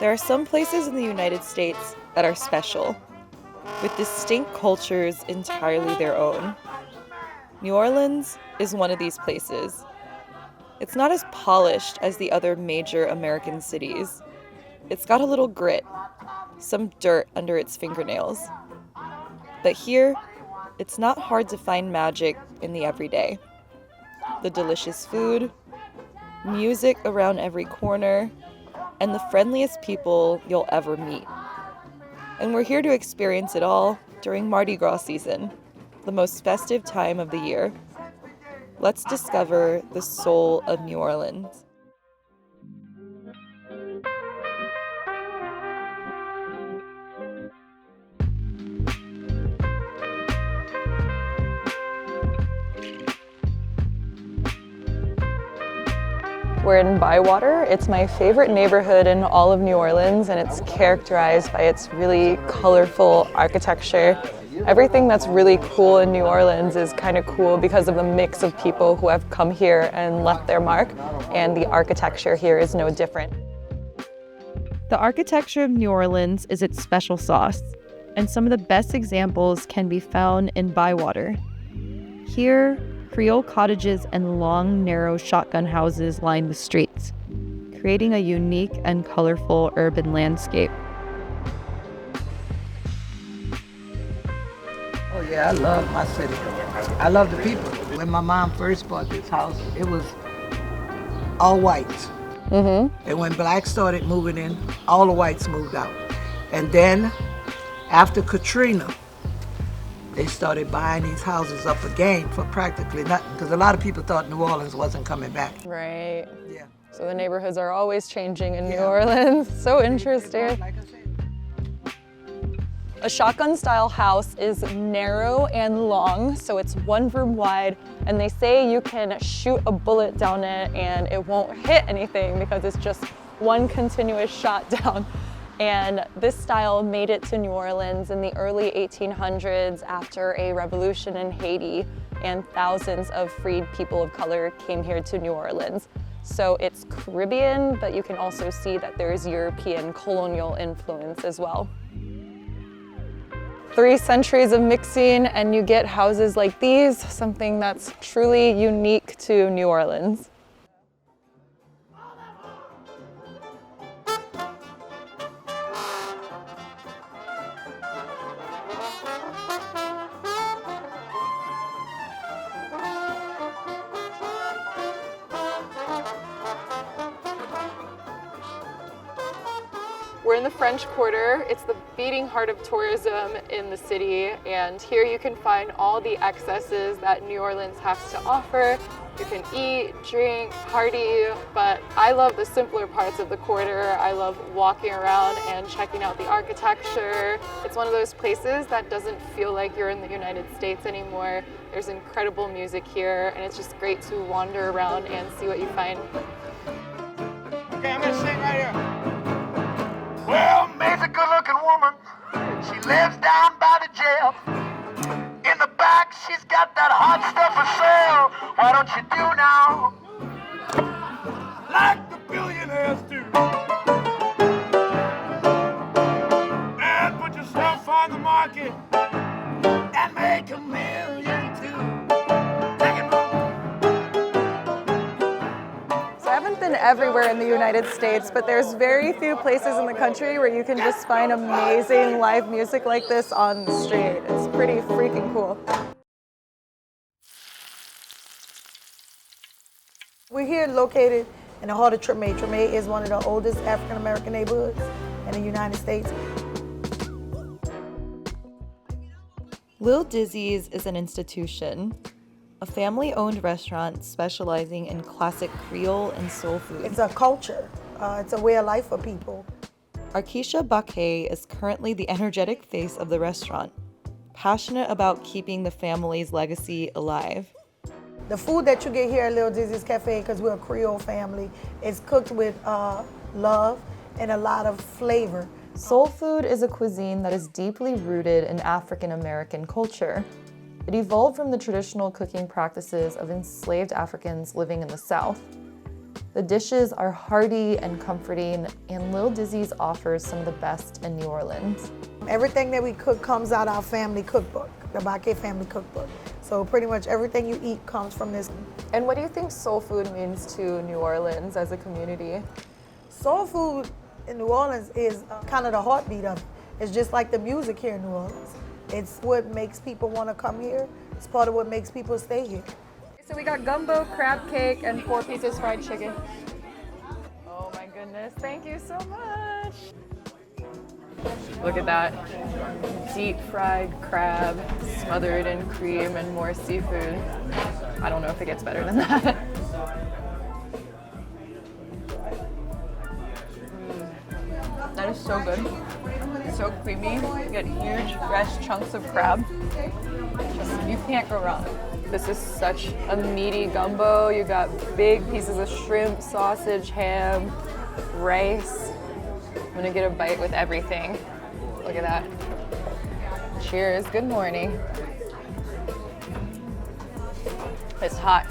There are some places in the United States that are special, with distinct cultures entirely their own. New Orleans is one of these places. It's not as polished as the other major American cities. It's got a little grit, some dirt under its fingernails. But here, it's not hard to find magic in the everyday. The delicious food, music around every corner, and the friendliest people you'll ever meet. And we're here to experience it all during Mardi Gras season, the most festive time of the year. Let's discover the soul of New Orleans. We're in Bywater. It's my favorite neighborhood in all of New Orleans, and it's characterized by its really colorful architecture. Everything that's really cool in New Orleans is kind of cool because of the mix of people who have come here and left their mark, and the architecture here is no different. The architecture of New Orleans is its special sauce, and some of the best examples can be found in Bywater. Here, Creole cottages and long, narrow shotgun houses line the streets, creating a unique and colorful urban landscape. Oh yeah, I love my city. I love the people. When my mom first bought this house, it was all whites. And when blacks started moving in, all the whites moved out. And then, after Katrina, they started buying these houses up again for practically nothing, because a lot of people thought New Orleans wasn't coming back. Right. Yeah. So the neighborhoods are always changing in New Orleans. So interesting. Like I said. A shotgun-style house is narrow and long, so it's one room wide, and they say you can shoot a bullet down it and it won't hit anything because it's just one continuous shot down. And this style made it to New Orleans in the early 1800s after a revolution in Haiti, and thousands of freed people of color came here to New Orleans. So it's Caribbean, but you can also see that there's European colonial influence as well. 3 centuries of mixing and you get houses like these, something that's truly unique to New Orleans. We're in the French Quarter. It's the beating heart of tourism in the city, and here you can find all the excesses that New Orleans has to offer. You can eat, drink, party, but I love the simpler parts of the quarter. I love walking around and checking out the architecture. It's one of those places that doesn't feel like you're in the United States anymore. There's incredible music here, and it's just great to wander around and see what you find. Okay, I'm gonna sing right here. Well, May's a good-looking woman. She lives down by the jail. In the back, she's got that hot stuff for sale. Why don't you do now like the billionaires do? And put your stuff on the market and make $1 million too. Take it, Mom. I haven't been everywhere in the United States, but there's very few places in the country where you can just find amazing live music like this on the street. It's pretty freaking cool. We're here located in the heart of Treme. Treme is one of the oldest African-American neighborhoods in the United States. Lil Dizzy's is an institution, a family-owned restaurant specializing in classic Creole and soul food. It's a culture. It's a way of life for people. Arkisha Baquet is currently the energetic face of the restaurant, passionate about keeping the family's legacy alive. The food that you get here at Lil Dizzy's Cafe, because we're a Creole family, is cooked with love and a lot of flavor. Soul food is a cuisine that is deeply rooted in African American culture. It evolved from the traditional cooking practices of enslaved Africans living in the South. The dishes are hearty and comforting, and Lil Dizzy's offers some of the best in New Orleans. Everything that we cook comes out of our family cookbook, the Baquet family cookbook. So pretty much everything you eat comes from this. And what do you think soul food means to New Orleans as a community? Soul food in New Orleans is kind of the heartbeat of it. It's just like the music here in New Orleans. It's what makes people want to come here. It's part of what makes people stay here. So we got gumbo, crab cake, and 4 pieces fried chicken. Oh my goodness, thank you so much. Look at that. Deep fried crab, smothered in cream and more seafood. I don't know if it gets better than that. That is so good. So creamy. You get huge, fresh chunks of crab. You can't go wrong. This is such a meaty gumbo. You got big pieces of shrimp, sausage, ham, rice. I'm gonna get a bite with everything. Look at that. Cheers, good morning. It's hot.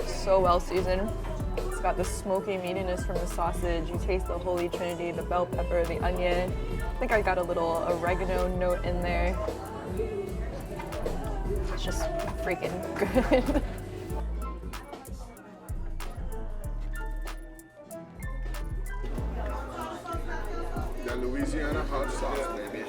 So well seasoned. It's got the smoky meatiness from the sausage. You taste the Holy Trinity, the bell pepper, the onion. I think I got a little oregano note in there. It's just freaking good. That Louisiana hot sauce, baby.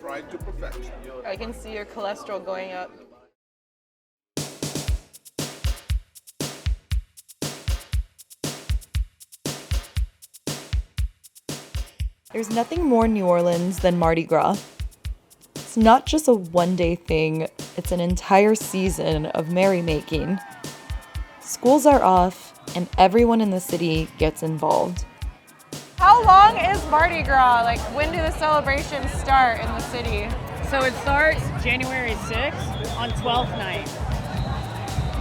Fried to perfection. I can see your cholesterol going up. There's nothing more New Orleans than Mardi Gras. It's not just a one-day thing, it's an entire season of merrymaking. Schools are off, and everyone in the city gets involved. How long is Mardi Gras? Like, when do the celebrations start in the city? So it starts January 6th on 12th night.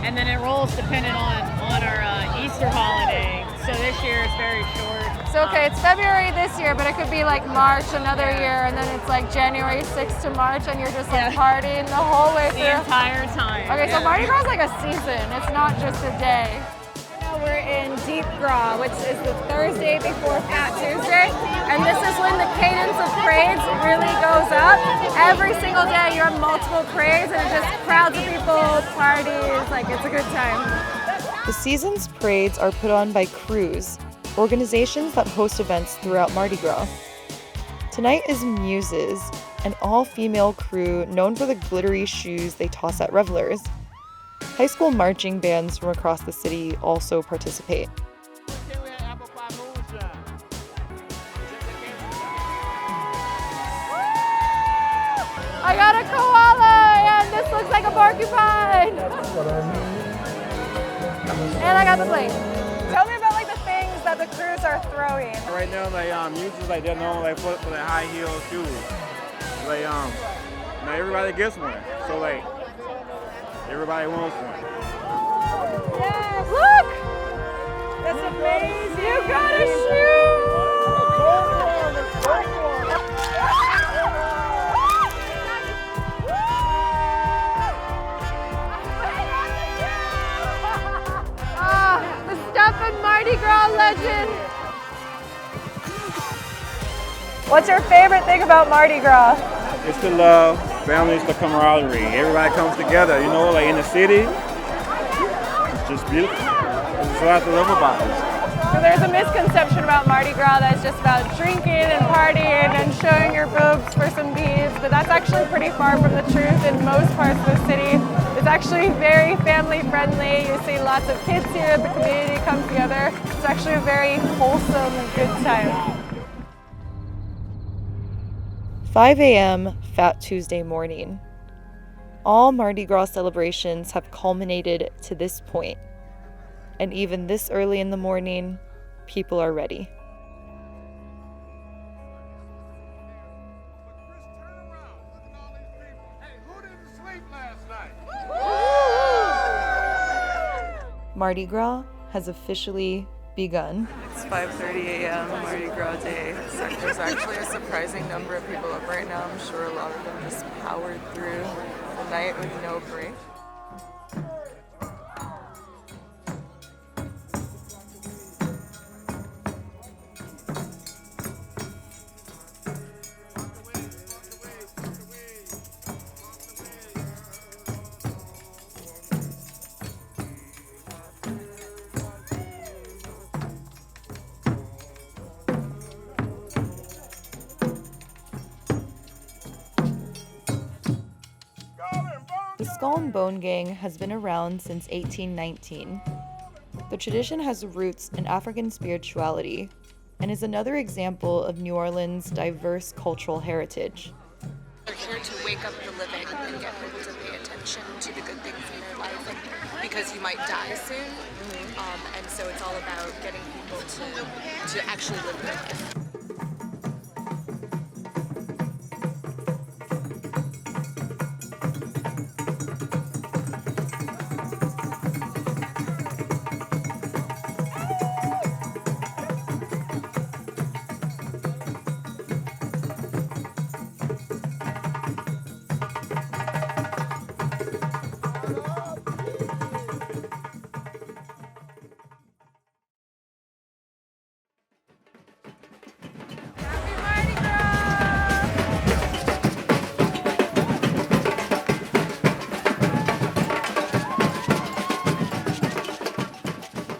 And then it rolls depending on our Easter holiday. So this year it's very short. So, okay, it's February this year, but it could be like March another year, and then it's like January 6th to March, and you're just like partying the whole way through. The entire time. Okay, so Mardi Gras is like a season. It's not just a day. Now we're in Deep Gras, which is the Thursday before Fat Tuesday, and this is when the cadence of parades really goes up. Every single day you have multiple parades, and it just crowds of people, parties, like it's a good time. The season's parades are put on by crews, organizations that host events throughout Mardi Gras. Tonight is Muses, an all-female crew known for the glittery shoes they toss at revelers. High school marching bands from across the city also participate. I got a koala, and this looks like a porcupine. And I got the plane. Tell me about like the things that the crews are throwing. Right now, like music, like they're known like for the high heel shoes. Like now everybody gets one, so like everybody wants one. Yes! Look! That's amazing! You got a shoe! The stuff in Mardi Gras legend. What's your favorite thing about Mardi Gras? It's the love, family, it's the camaraderie. Everybody comes together, you know, like in the city. It's just beautiful. There's a lot to love about it. So there's a misconception about Mardi Gras that's just about drinking and partying and showing your boobs for some beads, but that's actually pretty far from the truth in most parts of the city. It's actually very family friendly. You see lots of kids here, the community comes together. It's actually a very wholesome, good time. 5 a.m. Fat Tuesday morning. All Mardi Gras celebrations have culminated to this point. And even this early in the morning, people are ready. Mardi Gras has officially begun. It's 5:30 a.m. Mardi Gras Day. There's actually a surprising number of people up right now. I'm sure a lot of them just powered through the night with no break. The Skull and Bone Gang has been around since 1819. The tradition has roots in African spirituality and is another example of New Orleans' diverse cultural heritage. They're here to wake up the living and get people to pay attention to the good things in their life, and because you might die soon, and so it's all about getting people to actually live their life.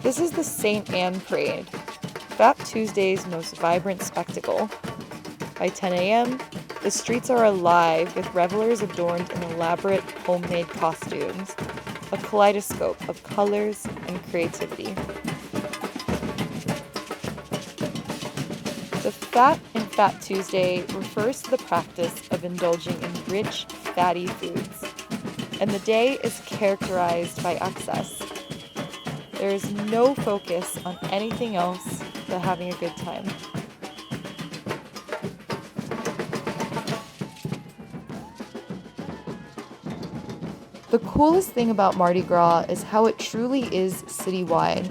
This is the St. Anne Parade, Fat Tuesday's most vibrant spectacle. By 10 a.m., the streets are alive with revelers adorned in elaborate homemade costumes, a kaleidoscope of colors and creativity. The fat in Fat Tuesday refers to the practice of indulging in rich, fatty foods, and the day is characterized by excess. There is no focus on anything else but having a good time. The coolest thing about Mardi Gras is how it truly is citywide.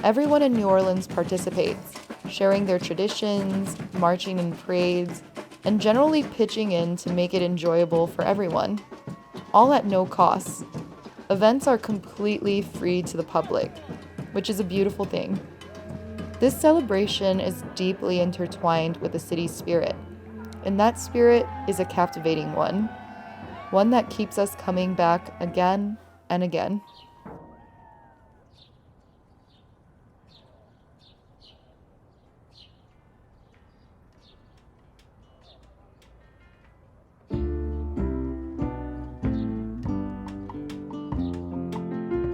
Everyone in New Orleans participates, sharing their traditions, marching in parades, and generally pitching in to make it enjoyable for everyone, all at no cost. Events are completely free to the public, which is a beautiful thing. This celebration is deeply intertwined with the city's spirit, and that spirit is a captivating one that keeps us coming back again and again.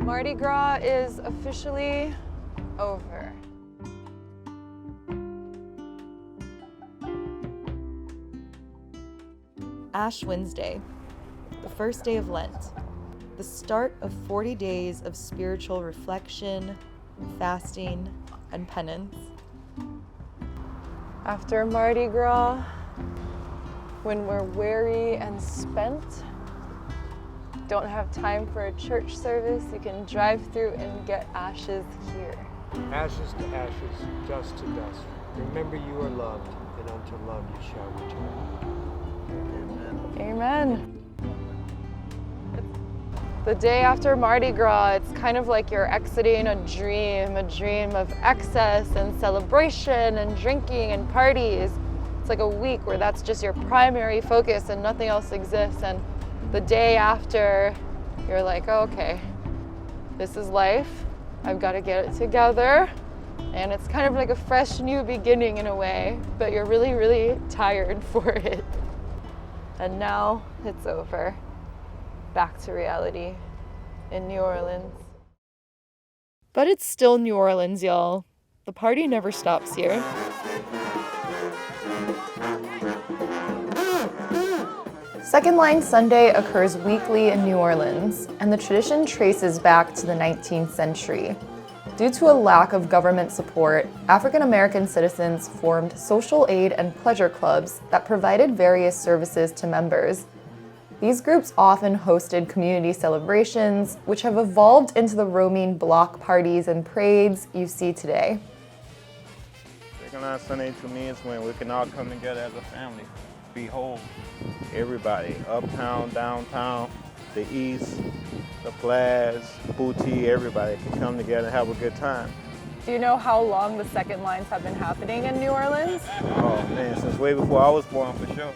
Mardi Gras is officially over. Ash Wednesday, the first day of Lent, the start of 40 days of spiritual reflection, fasting, and penance. After Mardi Gras, when we're weary and spent, don't have time for a church service, you can drive through and get ashes here. Ashes to ashes, dust to dust. Remember you are loved, and unto love you shall return. Amen. The day after Mardi Gras, it's kind of like you're exiting a dream of excess and celebration and drinking and parties. It's like a week where that's just your primary focus and nothing else exists. And the day after, you're like, oh, okay, this is life. I've got to get it together. And it's kind of like a fresh new beginning in a way, but you're really, really tired for it. And now it's over. Back to reality in New Orleans. But it's still New Orleans, y'all. The party never stops here. Second Line Sunday occurs weekly in New Orleans, and the tradition traces back to the 19th century. Due to a lack of government support, African American citizens formed social aid and pleasure clubs that provided various services to members. These groups often hosted community celebrations, which have evolved into the roaming block parties and parades you see today. Second Line Sunday to me is when we can all come together as a family. Behold, everybody, uptown, downtown, the east, the Plaza, Boutique, everybody can come together and have a good time. Do you know how long the second lines have been happening in New Orleans? Oh man, since way before I was born, for sure.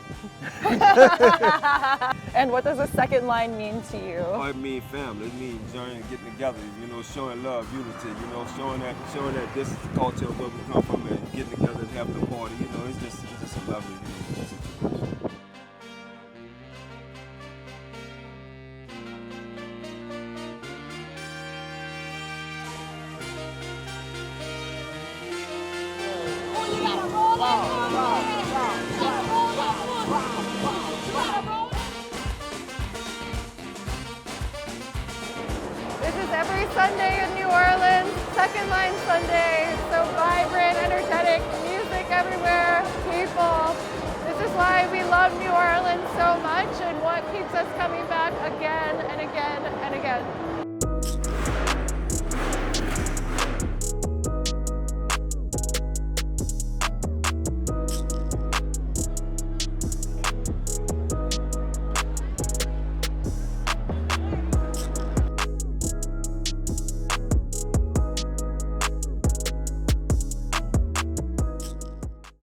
And what does a second line mean to you? Oh, it means family. It means joining, getting together. You know, showing love, unity. You know, showing that this is the culture of where we come from, and getting together and having a party. You know, it's just a lovely situation. This is every Sunday in New Orleans, Second Line Sunday. So vibrant, energetic, music everywhere, people. This is why we love New Orleans so much and what keeps us coming back again and again and again.